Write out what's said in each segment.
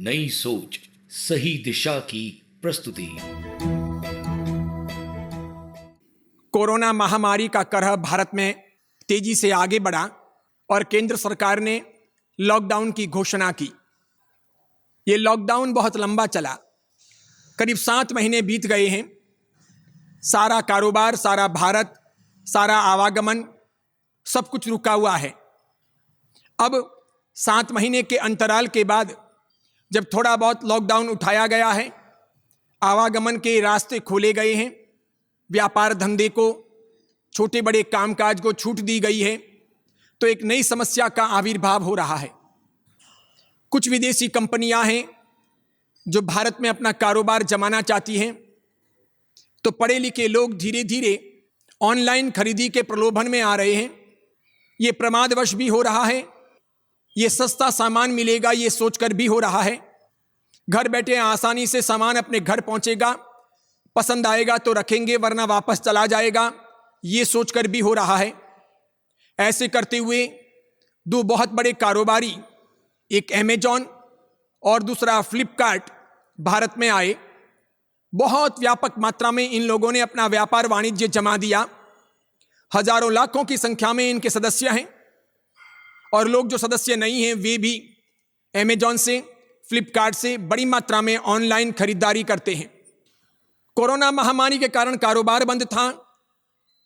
नई सोच, सही दिशा की प्रस्तुति। कोरोना महामारी का कहर भारत में तेजी से आगे बढ़ा और केंद्र सरकार ने लॉकडाउन की घोषणा की। ये लॉकडाउन बहुत लंबा चला, करीब 7 महीने बीत गए हैं। सारा कारोबार, सारा भारत, सारा आवागमन सब कुछ रुका हुआ है। अब 7 महीने के अंतराल के बाद जब थोड़ा बहुत लॉकडाउन उठाया गया है, आवागमन के रास्ते खोले गए हैं, व्यापार धंधे को, छोटे बड़े कामकाज को छूट दी गई है, तो एक नई समस्या का आविर्भाव हो रहा है। कुछ विदेशी कंपनियां हैं जो भारत में अपना कारोबार जमाना चाहती हैं, तो पढ़े लिखे लोग धीरे धीरे ऑनलाइन खरीदी के प्रलोभन में आ रहे हैं। ये प्रमादवश भी हो रहा है, ये सस्ता सामान मिलेगा ये सोचकर भी हो रहा है। घर बैठे आसानी से सामान अपने घर पहुंचेगा, पसंद आएगा तो रखेंगे वरना वापस चला जाएगा, ये सोचकर भी हो रहा है। ऐसे करते हुए 2 बहुत बड़े कारोबारी, एक अमेजॉन और दूसरा फ्लिपकार्ट, भारत में आए। बहुत व्यापक मात्रा में इन लोगों ने अपना व्यापार वाणिज्य जमा दिया। हजारों लाखों की संख्या में इनके सदस्य हैं, और लोग जो सदस्य नहीं हैं वे भी अमेजॉन से, फ्लिपकार्ट से बड़ी मात्रा में ऑनलाइन खरीदारी करते हैं। कोरोना महामारी के कारण कारोबार बंद था,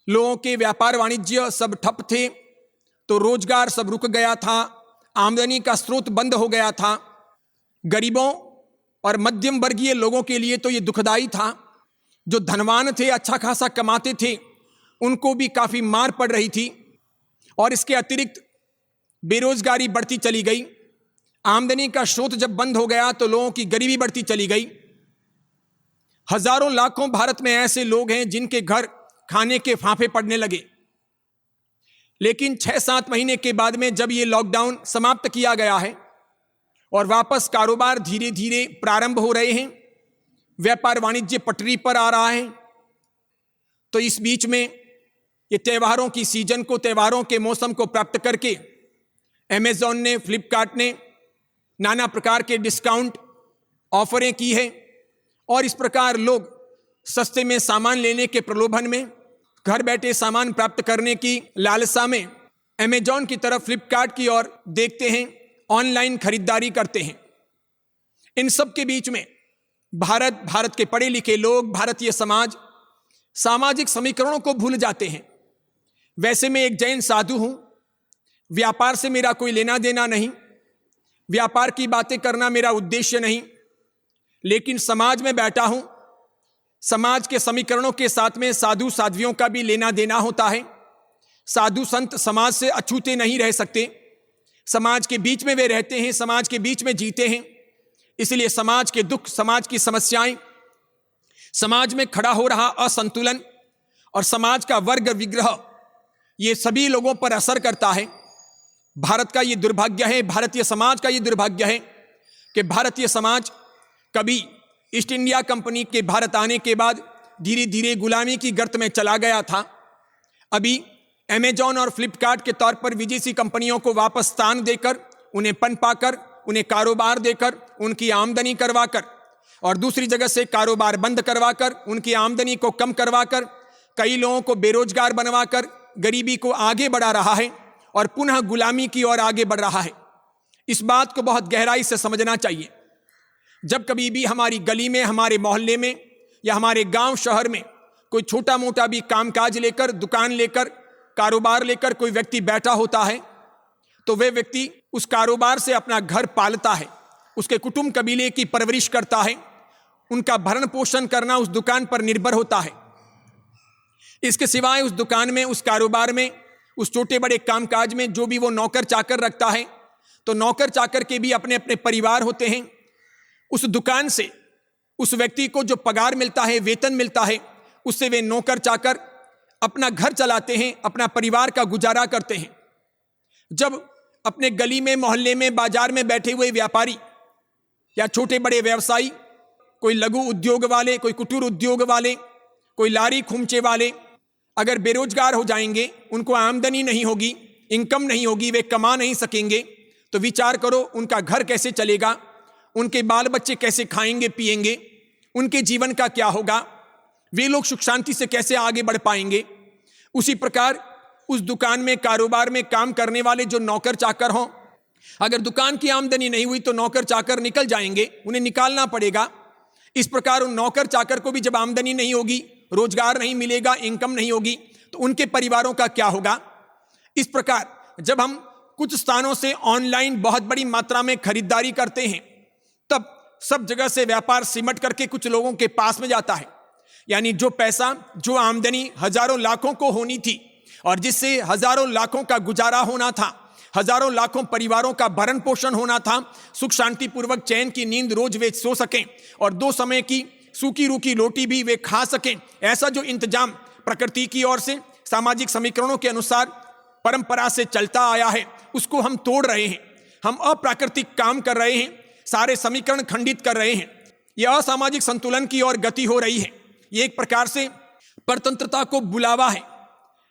लोगों के व्यापार वाणिज्य सब ठप थे, तो रोजगार सब रुक गया था, आमदनी का स्रोत बंद हो गया था। गरीबों और मध्यम वर्गीय लोगों के लिए तो ये दुखदाई था। जो धनवान थे, अच्छा खासा कमाते थे, उनको भी काफी मार पड़ रही थी। और इसके अतिरिक्त बेरोजगारी बढ़ती चली गई। आमदनी का स्रोत जब बंद हो गया तो लोगों की गरीबी बढ़ती चली गई। हजारों लाखों भारत में ऐसे लोग हैं जिनके घर खाने के फांफे पड़ने लगे। लेकिन 6-7 महीने के बाद में जब ये लॉकडाउन समाप्त किया गया है और वापस कारोबार धीरे धीरे प्रारंभ हो रहे हैं, व्यापार वाणिज्य पटरी पर आ रहा है, तो इस बीच में ये त्योहारों की सीजन को, त्योहारों के मौसम को प्राप्त करके अमेजॉन ने, फ्लिपकार्ट ने नाना प्रकार के डिस्काउंट ऑफरें की है। और इस प्रकार लोग सस्ते में सामान लेने के प्रलोभन में, घर बैठे सामान प्राप्त करने की लालसा में अमेजॉन की तरफ, फ्लिपकार्ट की ओर देखते हैं, ऑनलाइन खरीदारी करते हैं। इन सब के बीच में भारत के पढ़े लिखे लोग, भारतीय समाज सामाजिक समीकरणों को भूल जाते हैं। वैसे मैं एक जैन साधु हूं, व्यापार से मेरा कोई लेना देना नहीं, व्यापार की बातें करना मेरा उद्देश्य नहीं, लेकिन समाज में बैठा हूं। समाज के समीकरणों के साथ में साधु साध्वियों का भी लेना देना होता है। साधु संत समाज से अछूते नहीं रह सकते, समाज के बीच में वे रहते हैं, समाज के बीच में जीते हैं। इसलिए समाज के दुख, समाज की समस्याएं, समाज में खड़ा हो रहा असंतुलन और समाज का वर्ग विग्रह, ये सभी लोगों पर असर करता है। भारत का ये दुर्भाग्य है, भारतीय समाज का ये दुर्भाग्य है कि भारतीय समाज कभी ईस्ट इंडिया कंपनी के भारत आने के बाद धीरे धीरे गुलामी की गर्त में चला गया था। अभी अमेजॉन और फ्लिपकार्ट के तौर पर विदेशी कंपनियों को वापस स्थान देकर, उन्हें पनपाकर, उन्हें कारोबार देकर, उनकी आमदनी करवाकर, और दूसरी जगह से कारोबार बंद करवाकर, उनकी आमदनी को कम करवाकर, कई लोगों को बेरोजगार बनवाकर गरीबी को आगे बढ़ा रहा है और पुनः गुलामी की ओर आगे बढ़ रहा है। इस बात को बहुत गहराई से समझना चाहिए। जब कभी भी हमारी गली में, हमारे मोहल्ले में या हमारे गांव शहर में कोई छोटा मोटा भी कामकाज लेकर, दुकान लेकर, कारोबार लेकर कोई व्यक्ति बैठा होता है, तो वह व्यक्ति उस कारोबार से अपना घर पालता है, उसके कुटुंब कबीले की परवरिश करता है, उनका भरण पोषण करना उस दुकान पर निर्भर होता है। इसके सिवाय उस दुकान में, उस कारोबार में, उस छोटे बड़े कामकाज में जो भी वो नौकर चाकर रखता है, तो नौकर चाकर के भी अपने अपने परिवार होते हैं। उस दुकान से उस व्यक्ति को जो पगार मिलता है, वेतन मिलता है, उससे वे नौकर चाकर अपना घर चलाते हैं, अपना परिवार का गुजारा करते हैं। जब अपने गली में, मोहल्ले में, बाजार में बैठे हुए व्यापारी या छोटे बड़े व्यवसायी, कोई लघु उद्योग वाले, कोई कुटीर उद्योग वाले, कोई लारी खुमचे वाले अगर बेरोजगार हो जाएंगे, उनको आमदनी नहीं होगी, इनकम नहीं होगी, वे कमा नहीं सकेंगे, तो विचार करो उनका घर कैसे चलेगा, उनके बाल बच्चे कैसे खाएंगे पिएंगे, उनके जीवन का क्या होगा, वे लोग सुख शांति से कैसे आगे बढ़ पाएंगे। उसी प्रकार उस दुकान में कारोबार में काम करने वाले जो नौकर चाकर हों, अगर दुकान की आमदनी नहीं हुई तो नौकर चाकर निकल जाएंगे, उन्हें निकालना पड़ेगा। इस प्रकार उन नौकर चाकर को भी जब आमदनी नहीं होगी, रोजगार नहीं मिलेगा, इनकम नहीं होगी, तो उनके परिवारों का क्या होगा। इस प्रकार जब हम कुछ स्थानों से ऑनलाइन बहुत बड़ी मात्रा में खरीदारी करते हैं, तब सब जगह से व्यापार सिमट करके कुछ लोगों के पास में जाता है। यानी जो पैसा, जो आमदनी हजारों लाखों को होनी थी और जिससे हजारों लाखों का गुजारा होना था, हजारों लाखों परिवारों का भरण पोषण होना था, सुख शांति पूर्वक चैन की नींद रोज वे सो सकें और 2 समय की सूखी रूखी रोटी भी वे खा सकें, ऐसा जो इंतजाम प्रकृति की ओर से सामाजिक समीकरणों के अनुसार परंपरा से चलता आया है, उसको हम तोड़ रहे हैं। हम अप्राकृतिक काम कर रहे हैं, सारे समीकरण खंडित कर रहे हैं। यह असामाजिक संतुलन की ओर गति हो रही है। ये एक प्रकार से परतंत्रता को बुलावा है।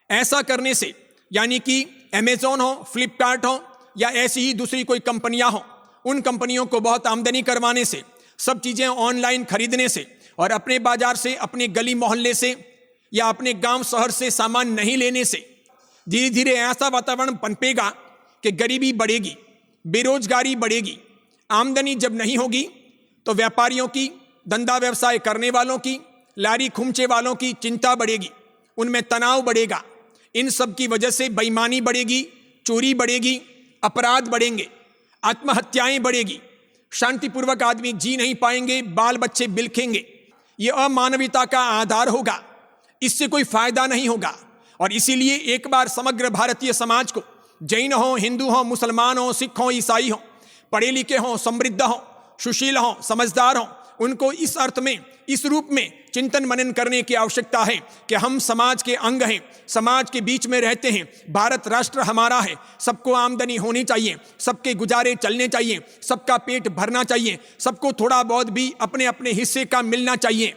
ऐसा करने से, यानी कि अमेजॉन हो, फ्लिपकार्ट हो या ऐसी ही दूसरी कोई कंपनियां हो, उन कंपनियों को बहुत आमदनी करवाने से, सब चीजें ऑनलाइन खरीदने से और अपने बाजार से, अपने गली मोहल्ले से या अपने गांव शहर से सामान नहीं लेने से धीरे धीरे ऐसा वातावरण पनपेगा कि गरीबी बढ़ेगी, बेरोजगारी बढ़ेगी। आमदनी जब नहीं होगी तो व्यापारियों की, धंधा व्यवसाय करने वालों की, लारी खुमचे वालों की चिंता बढ़ेगी, उनमें तनाव बढ़ेगा। इन सब की वजह से बेईमानी बढ़ेगी, चोरी बढ़ेगी, अपराध बढ़ेंगे, आत्महत्याएं बढ़ेगी, शांतिपूर्वक आदमी जी नहीं पाएंगे, बाल बच्चे बिलखेंगे। ये अमानवीयता का आधार होगा, इससे कोई फायदा नहीं होगा। और इसीलिए एक बार समग्र भारतीय समाज को, जैन हो, हिंदू हो, मुसलमान हो, सिख हो, ईसाई हो, पढ़े लिखे हो, समृद्ध हो, सुशील हो, समझदार हो, उनको इस अर्थ में, इस रूप में चिंतन मनन करने की आवश्यकता है कि हम समाज के अंग हैं, समाज के बीच में रहते हैं, भारत राष्ट्र हमारा है, सबको आमदनी होनी चाहिए, सबके गुजारे चलने चाहिए, सबका पेट भरना चाहिए, सबको थोड़ा बहुत भी अपने अपने हिस्से का मिलना चाहिए,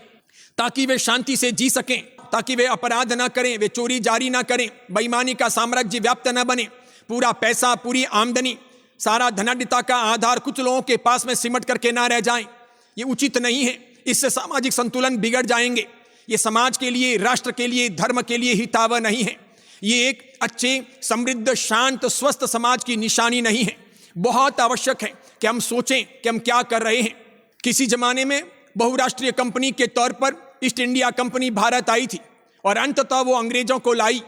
ताकि वे शांति से जी सकें, ताकि वे अपराध ना करें, वे चोरी जारी ना करें, बेईमानी का साम्राज्य व्याप्त न बने। पूरा पैसा, पूरी आमदनी, सारा धनाढ्यता का आधार कुछ लोगों के पास में सिमट करके ना रह जाएं। ये उचित नहीं है, इससे सामाजिक संतुलन बिगड़ जाएंगे। ये समाज के लिए, राष्ट्र के लिए, धर्म के लिए हितावह नहीं है। ये एक अच्छे, समृद्ध, शांत, स्वस्थ समाज की निशानी नहीं है। बहुत आवश्यक है कि हम सोचें कि हम क्या कर रहे हैं। किसी जमाने में बहुराष्ट्रीय कंपनी के तौर पर ईस्ट इंडिया कंपनी भारत आई थी और अंततः वो अंग्रेजों को लाई।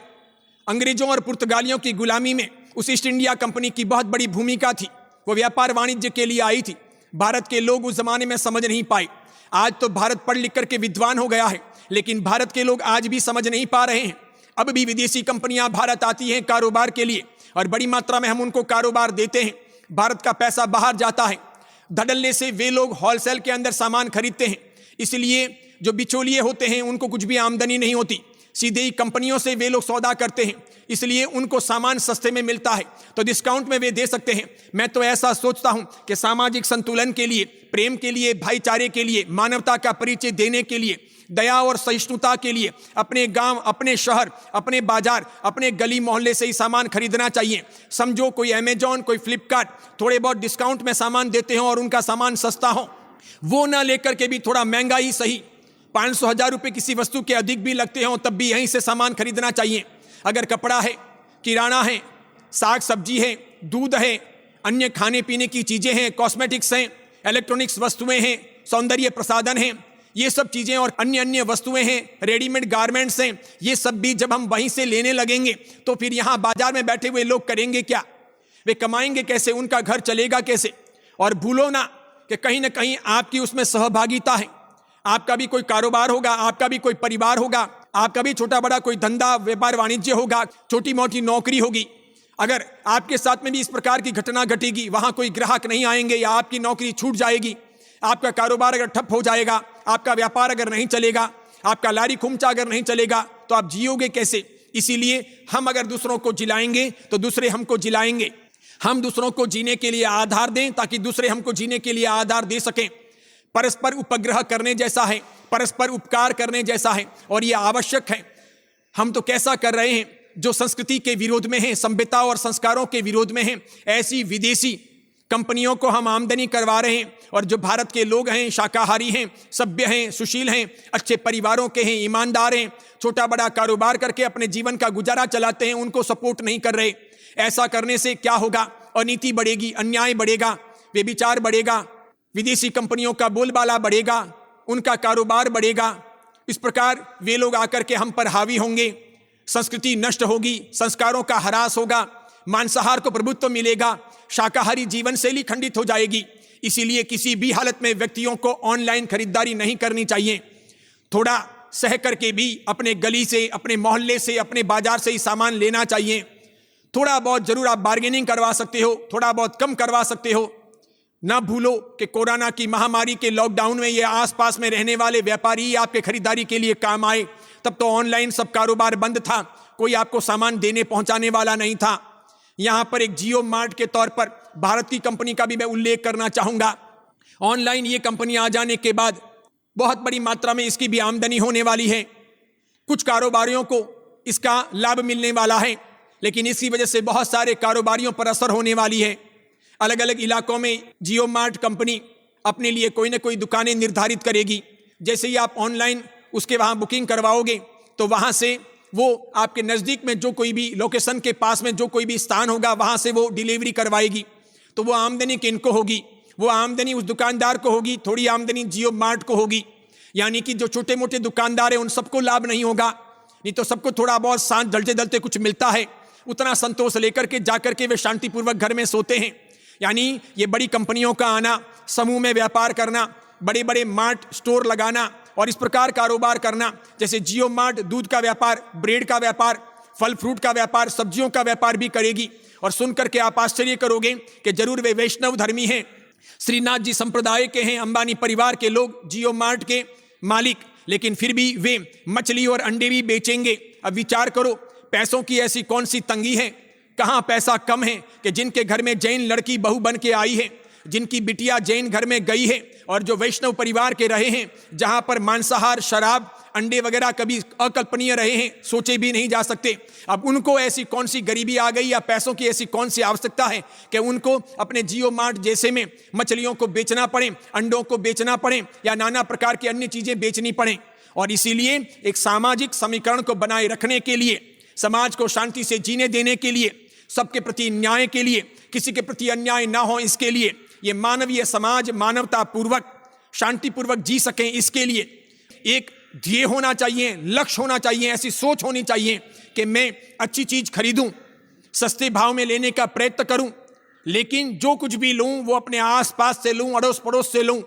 अंग्रेजों और पुर्तगालियों की गुलामी में उस ईस्ट इंडिया कंपनी की बहुत बड़ी भूमिका थी। वो व्यापार वाणिज्य के लिए आई थी। भारत के लोग उस जमाने में समझ नहीं पाए। आज तो भारत पढ़ लिख करके विद्वान हो गया है, लेकिन भारत के लोग आज भी समझ नहीं पा रहे हैं। अब भी विदेशी कंपनियां भारत आती हैं कारोबार के लिए और बड़ी मात्रा में हम उनको कारोबार देते हैं। भारत का पैसा बाहर जाता है। धड़ल्ले से वे लोग होलसेल के अंदर सामान खरीदते हैं, इसलिए जो बिचौलिए होते हैं उनको कुछ भी आमदनी नहीं होती। सीधे ही कंपनियों से वे लोग सौदा करते हैं, इसलिए उनको सामान सस्ते में मिलता है, तो डिस्काउंट में वे दे सकते हैं। मैं तो ऐसा सोचता हूं कि सामाजिक संतुलन के लिए, प्रेम के लिए, भाईचारे के लिए, मानवता का परिचय देने के लिए, दया और सहिष्णुता के लिए अपने गांव, अपने शहर, अपने बाजार, अपने गली मोहल्ले से ही सामान खरीदना चाहिए। समझो कोई अमेजॉन, कोई फ्लिपकार्ट थोड़े बहुत डिस्काउंट में सामान देते हो और उनका सामान सस्ता हो, वो ना लेकर के भी थोड़ा महंगा ही सही, 500-1000 रुपये किसी वस्तु के अधिक भी लगते हो, तब भी यहीं से सामान खरीदना चाहिए। अगर कपड़ा है, किराना है, साग सब्जी है, दूध है, अन्य खाने पीने की चीजें हैं, कॉस्मेटिक्स हैं, इलेक्ट्रॉनिक्स वस्तुएं हैं, सौंदर्य प्रसाधन हैं, ये सब चीजें और अन्य अन्य वस्तुएं हैं, रेडीमेड गारमेंट्स हैं, ये सब भी जब हम वहीं से लेने लगेंगे तो फिर यहाँ बाजार में बैठे हुए लोग करेंगे क्या? वे कमाएंगे कैसे? उनका घर चलेगा कैसे? और भूलो ना कि कहीं ना कहीं आपकी उसमें सहभागिता है। आपका भी कोई कारोबार होगा, आपका भी कोई परिवार होगा, आपका भी छोटा बड़ा कोई धंधा व्यापार वाणिज्य होगा, छोटी मोटी नौकरी होगी। अगर आपके साथ में भी इस प्रकार की घटना घटेगी, वहां कोई ग्राहक नहीं आएंगे या आपकी नौकरी छूट जाएगी, आपका कारोबार अगर ठप हो जाएगा, आपका व्यापार अगर नहीं चलेगा, आपका लारी खुमचा अगर नहीं चलेगा, तो आप जियोगे कैसे? इसीलिए हम अगर दूसरों को जिलाएंगे तो दूसरे हमको जिलाएंगे। हम दूसरों को जीने के लिए आधार दें ताकि दूसरे हमको जीने के लिए आधार दे सकें। परस्पर उपग्रह करने जैसा है, परस्पर उपकार करने जैसा है और यह आवश्यक है। हम तो कैसा कर रहे हैं जो संस्कृति के विरोध में है, सभ्यता और संस्कारों के विरोध में है। ऐसी विदेशी कंपनियों को हम आमदनी करवा रहे हैं, और जो भारत के लोग हैं, शाकाहारी हैं, सभ्य हैं, सुशील हैं, अच्छे परिवारों के हैं, ईमानदार हैं, छोटा बड़ा कारोबार करके अपने जीवन का गुजारा चलाते हैं, उनको सपोर्ट नहीं कर रहे। ऐसा करने से क्या होगा? अनीति बढ़ेगी, अन्याय बढ़ेगा, व्यभिचार बढ़ेगा, विदेशी कंपनियों का बोलबाला बढ़ेगा, उनका कारोबार बढ़ेगा। इस प्रकार वे लोग आकर के हम पर हावी होंगे, संस्कृति नष्ट होगी, संस्कारों का ह्रास होगा, मांसाहार को प्रभुत्व मिलेगा, शाकाहारी जीवन शैली खंडित हो जाएगी। इसीलिए किसी भी हालत में व्यक्तियों को ऑनलाइन खरीदारी नहीं करनी चाहिए। थोड़ा सह करके भी अपने गली से, अपने मोहल्ले से, अपने बाजार से ही सामान लेना चाहिए। थोड़ा बहुत जरूर आप बार्गेनिंग करवा सकते हो, थोड़ा बहुत कम करवा सकते हो। ना भूलो कि कोरोना की महामारी के लॉकडाउन में ये आसपास में रहने वाले व्यापारी आपके खरीदारी के लिए काम आए। तब तो ऑनलाइन सब कारोबार बंद था, कोई आपको सामान देने पहुंचाने वाला नहीं था। यहां पर एक जियो मार्ट के तौर पर भारत की कंपनी का भी मैं उल्लेख करना चाहूंगा। ऑनलाइन ये कंपनी आ जाने के बाद बहुत बड़ी मात्रा में इसकी भी आमदनी होने वाली है। कुछ कारोबारियों को इसका लाभ मिलने वाला है, लेकिन इसी वजह से बहुत सारे कारोबारियों पर असर होने वाली है। अलग अलग इलाकों में जियो मार्ट कंपनी अपने लिए कोई ना कोई दुकानें निर्धारित करेगी। जैसे ही आप ऑनलाइन उसके वहां बुकिंग करवाओगे तो वहां से वो आपके नज़दीक में जो कोई भी लोकेशन के पास में जो कोई भी स्थान होगा वहां से वो डिलीवरी करवाएगी। तो वो आमदनी किनको होगी? वो आमदनी उस दुकानदार को होगी, थोड़ी आमदनी जियो मार्ट को होगी। यानी कि जो छोटे मोटे दुकानदार हैं उन सबको लाभ नहीं होगा। नहीं तो सबको थोड़ा बहुत सांस जलते जलते कुछ मिलता है, उतना संतोष लेकर के जाकर के वे शांतिपूर्वक घर में सोते हैं। यानी ये बड़ी कंपनियों का आना, समूह में व्यापार करना, बड़े बड़े मार्ट स्टोर लगाना और इस प्रकार कारोबार करना, जैसे जियो मार्ट दूध का व्यापार, ब्रेड का व्यापार, फल फ्रूट का व्यापार, सब्जियों का व्यापार भी करेगी। और सुनकर के आप आश्चर्य करोगे कि जरूर वे वैष्णव धर्मी हैं, श्रीनाथ जी संप्रदाय के हैं, अंबानी परिवार के लोग, जियो मार्ट के मालिक, लेकिन फिर भी वे मछली और अंडे भी बेचेंगे। अब विचार करो, पैसों की ऐसी कौन सी तंगी है, कहाँ पैसा कम है कि जिनके घर में जैन लड़की बहू बन के आई है, जिनकी बिटिया जैन घर में गई है, और जो वैष्णव परिवार के रहे हैं, जहां पर मांसाहार, शराब, अंडे वगैरह कभी अकल्पनीय रहे हैं, सोचे भी नहीं जा सकते। अब उनको ऐसी कौन सी गरीबी आ गई या पैसों की ऐसी कौन सी आवश्यकता है कि उनको अपने जियो मार्ट जैसे में मछलियों को बेचना पड़े, अंडों को बेचना पड़े या नाना प्रकार की अन्य चीजें बेचनी पड़े। और इसीलिए एक सामाजिक समीकरण को बनाए रखने के लिए, समाज को शांति से जीने देने के लिए, सबके प्रति न्याय के लिए, किसी के प्रति अन्याय ना हो इसके लिए, ये मानवीय समाज मानवता पूर्वक शांतिपूर्वक जी सकें, इसके लिए एक ध्येय होना चाहिए, लक्ष्य होना चाहिए, ऐसी सोच होनी चाहिए कि मैं अच्छी चीज खरीदूं, सस्ते भाव में लेने का प्रयत्न करूं, लेकिन जो कुछ भी लूं वो अपने आसपास से लूं, अड़ोस पड़ोस से लूं,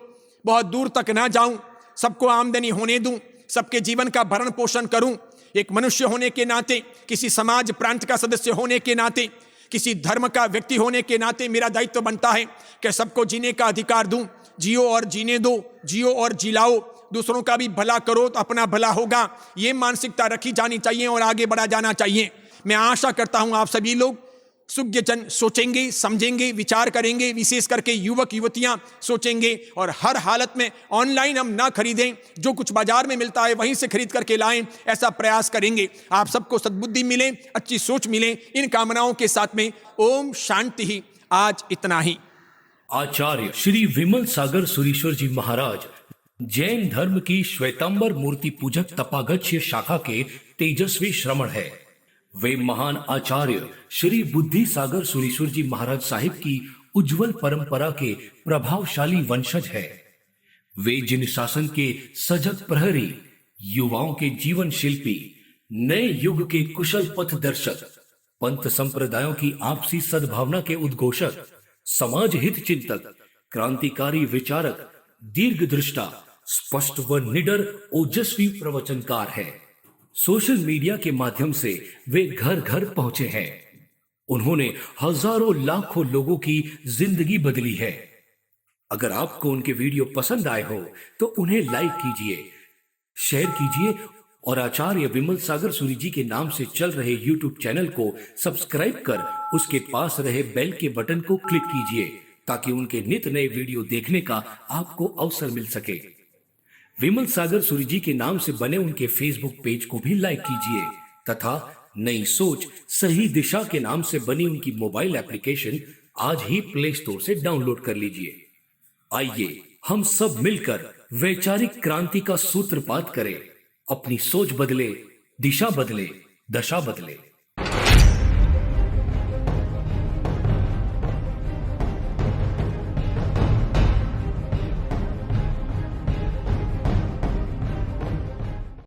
बहुत दूर तक ना जाऊं, सबको आमदनी होने दूं, सबके जीवन का भरण पोषण करूं। एक मनुष्य होने के नाते, किसी समाज प्रांत का सदस्य होने के नाते, किसी धर्म का व्यक्ति होने के नाते मेरा दायित्व बनता है कि सबको जीने का अधिकार दूं। जियो और जीने दो, जियो और जिलाओ, दूसरों का भी भला करो तो अपना भला होगा, ये मानसिकता रखी जानी चाहिए और आगे बढ़ा जाना चाहिए। मैं आशा करता हूं आप सभी लोग सुज्ञजन सोचेंगे, समझेंगे, विचार करेंगे, विशेष करके युवक युवतियां सोचेंगे और हर हालत में ऑनलाइन हम ना खरीदें, जो कुछ बाजार में मिलता है वहीं से खरीद करके लाएं, ऐसा प्रयास करेंगे। आप सबको सद्बुद्धि मिले, अच्छी सोच मिले, इन कामनाओं के साथ में ओम शांति ही। आज इतना ही। आचार्य श्री विमल सागर सुरीश्वर जी महाराज जैन धर्म की श्वेतांबर मूर्ति पूजक तपागच्य शाखा के तेजस्वी श्रमण है। वे महान आचार्य श्री बुद्धि सागर सुरीश्वर जी महाराज साहिब की उज्जवल परंपरा के प्रभावशाली वंशज है। वे जिन शासन के सजग प्रहरी, युवाओं के जीवन शिल्पी, नए युग के कुशल पथ दर्शक, पंथ संप्रदायों की आपसी सद्भावना के उद्घोषक, समाज हित चिंतक, क्रांतिकारी विचारक, दीर्घदृष्टा, स्पष्ट व निडर ओजस्वी प्रवचनकार है। सोशल मीडिया के माध्यम से वे घर घर पहुंचे हैं। उन्होंने हजारों लाखों लोगों की जिंदगी बदली है। अगर आपको उनके वीडियो पसंद आए हो तो उन्हें लाइक कीजिए, शेयर कीजिए और आचार्य विमल सागर सूरी जी के नाम से चल रहे YouTube चैनल को सब्सक्राइब कर उसके पास रहे बेल के बटन को क्लिक कीजिए ताकि उनके नित नए वीडियो देखने का आपको अवसर मिल सके। विमल सागर सूरी जी के नाम से बने उनके फेसबुक पेज को भी लाइक कीजिए तथा नई सोच सही दिशा के नाम से बनी उनकी मोबाइल एप्लीकेशन आज ही प्ले स्टोर से डाउनलोड कर लीजिए। आइए हम सब मिलकर वैचारिक क्रांति का सूत्रपात करें। अपनी सोच बदले, दिशा बदले, दशा बदले।